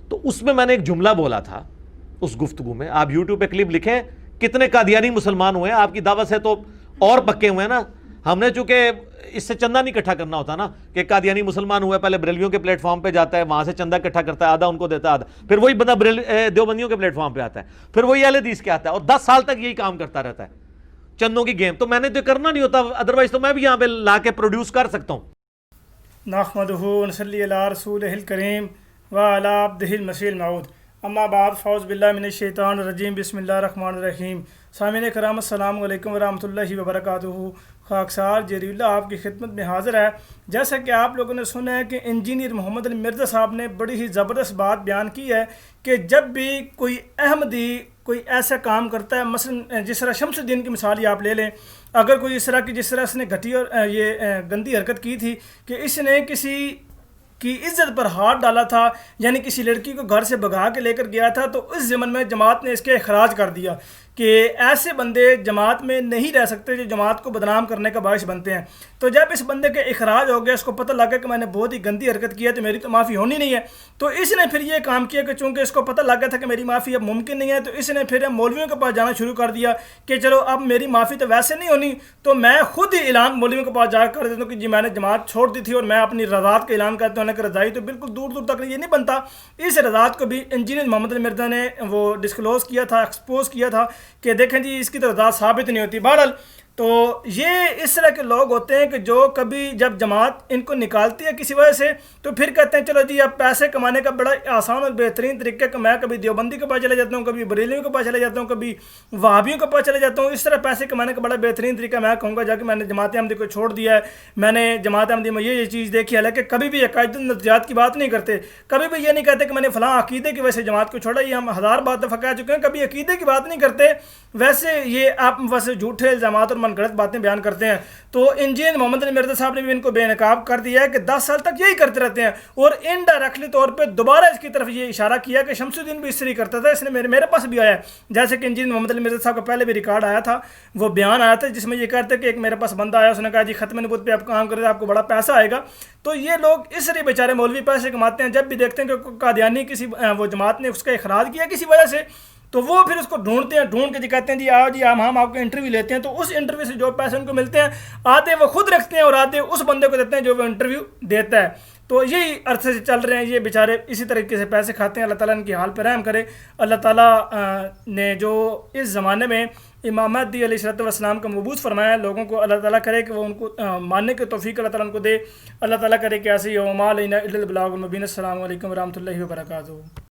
تو اس میں نے ایک جملہ بولا تھا اس گفتگو میں, آپ یوٹیوب پہ کلپ لکھیں کتنے قادیانی مسلمان ہوئے ہیں, آپ کی دعوت سے تو اور پکے ہوئے ہیں نا. ہم نے چونکہ اس سے چندہ نہیں اکٹھا کرنا ہوتا نا, کہ قادیانی مسلمان ہوا ہے, پہلے بریلویوں کے پلیٹ فارم پہ جاتا ہے, وہاں سے چندہ اکٹھا کرتا ہے, آدھا ان کو دیتا ہے, آدھا پھر وہی بندہ دیوبندیوں کے پلیٹ فارم پہ آتا ہے, پھر وہی اہل حدیث کے آتا ہے, اور 10 سال تک یہی کام کرتا رہتا ہے, چندوں کی گیم. تو میں نے تو کرنا نہیں ہوتا, ادروائز تو میں بھی یہاں پہ لا کے پروڈیوس کر سکتا ہوں. نحمدہ ونصلی علی رسولہ الکریم وعلی عبدہ المسیح الموعود. اما بعد فاعوذ باللہ من الشیطان الرجیم. بسم اللہ الرحمن الرحیم. سامعین کرام السلام علیکم ورحمۃ اللہ وبرکاتہ. خاکسار جری اللہ آپ کی خدمت میں حاضر ہے. جیسا کہ آپ لوگوں نے سنا ہے کہ انجینئر محمد علی مرزا صاحب نے بڑی ہی زبردست بات بیان کی ہے کہ جب بھی کوئی احمدی کوئی ایسا کام کرتا ہے, مثلا جس طرح شمس الدین کی مثال ہی آپ لے لیں, اگر کوئی اس طرح کی جس طرح اس نے گھٹی اور یہ گندی حرکت کی تھی کہ اس نے کسی کی عزت پر ہاتھ ڈالا تھا, یعنی کسی لڑکی کو گھر سے بھگا کے لے کر گیا تھا, تو اس ضمن میں جماعت نے اس کے اخراج کر دیا کہ ایسے بندے جماعت میں نہیں رہ سکتے جو جماعت کو بدنام کرنے کا باعث بنتے ہیں. تو جب اس بندے کے اخراج ہو گیا, اس کو پتہ لگا کہ میں نے بہت ہی گندی حرکت کی ہے تو میری تو معافی ہونی نہیں ہے, تو اس نے پھر یہ کام کیا کہ چونکہ اس کو پتہ لگ گیا تھا کہ میری معافی اب ممکن نہیں ہے, تو اس نے پھر مولویوں کے پاس جانا شروع کر دیا کہ چلو اب میری معافی تو ویسے نہیں ہونی, تو میں خود ہی اعلان مولویوں کے پاس جا کر دیتا ہوں کہ جی میں نے جماعت چھوڑ دی تھی اور میں اپنی رضاعت کا اعلان کرتا ہوں. کہ رضائی تو بالکل دور دور تک یہ نہیں بنتا. اس رضاعت کو بھی انجینئر محمد علی مرزا نے وہ ڈسکلوز کیا تھا, ایکسپوز کیا تھا کہ دیکھیں جی اس کی تو رضاعت ثابت نہیں ہوتی. بہرحال تو یہ اس طرح کے لوگ ہوتے ہیں کہ جو کبھی جب جماعت ان کو نکالتی ہے کسی وجہ سے, تو پھر کہتے ہیں چلو جی اب پیسے کمانے کا بڑا آسان اور بہترین طریقہ کہ میں کبھی دیوبندی کے پاس چلے جاتا ہوں, کبھی بریلیوں کے پاس چلے جاتا ہوں, کبھی وہابیوں کے پاس چلے جاتا ہوں. اس طرح پیسے کمانے کا بڑا بہترین طریقہ میں کہوں گا جا کہ میں نے جماعت احمدی کو چھوڑ دیا ہے, میں نے جماعت احمدی میں یہ چیز دیکھی. حالانکہ کبھی بھی عقائد النتیجات کی بات نہیں کرتے, کبھی بھی یہ نہیں کہتے کہ میں نے فلاں عقیدے کی وجہ سے جماعت کو چھوڑا. یہ ہم ہزار بار دفعہ کہہ چکے ہیں, کبھی عقیدے کی بات نہیں کرتے. ویسے یہ آپ ویسے جھوٹے الزامات اور من گھڑت باتیں بیان کرتے ہیں. تو انجینئر محمد علی مرزا صاحب نے بھی ان کو بے نقاب کر دیا ہے کہ 10 سال تک یہی کرتے رہتے ہیں, اور انڈائریکٹلی طور پہ دوبارہ اس کی طرف یہ اشارہ کیا کہ شمس الدین بھی اس طرح کرتا تھا. اس نے میرے پاس بھی آیا ہے, جیسے کہ انجینئر محمد علی مرزا صاحب کا پہلے بھی ریکارڈ آیا تھا, وہ بیان آیا تھا جس میں یہ کہتے کہ ایک میرے پاس بندہ آیا, اس نے کہا جی ختم نبوت پہ آپ کام کریں آپ کو بڑا پیسہ آئے گا. تو یہ لوگ اس لیے بیچارے مولوی پیسے کماتے ہیں, جب بھی دیکھتے ہیں کہ قادیانی کسی وہ جماعت نے اس کا اخراج کیا کسی وجہ سے, تو وہ پھر اس کو ڈھونڈتے ہیں, ڈھونڈ کے کہتے ہیں جی آؤ جی ہم آپ کا انٹرویو لیتے ہیں. تو اس انٹرویو سے جو پیسے ان کو ملتے ہیں آدھے وہ خود رکھتے ہیں اور آدھے اس بندے کو دیتے ہیں جو وہ انٹرویو دیتا ہے. تو یہی عرصے سے چل رہے ہیں یہ بیچارے, اسی طریقے سے پیسے کھاتے ہیں. اللہ تعالیٰ ان کی حال پہ رحم کرے. اللہ تعالیٰ نے جو اس زمانے میں امام مہدی علیہ السلام کا مبعوث فرمایا ہے لوگوں کو, اللہ تعالیٰ کرے کہ وہ ان کو ماننے کے توفیق اللہ تعالیٰ ان کو دے. اللہ تعالیٰ کرے کہ ایسے ہی وما علینا الا البلاغ المبین. السلام علیکم ورحمۃ اللہ وبرکاتہ.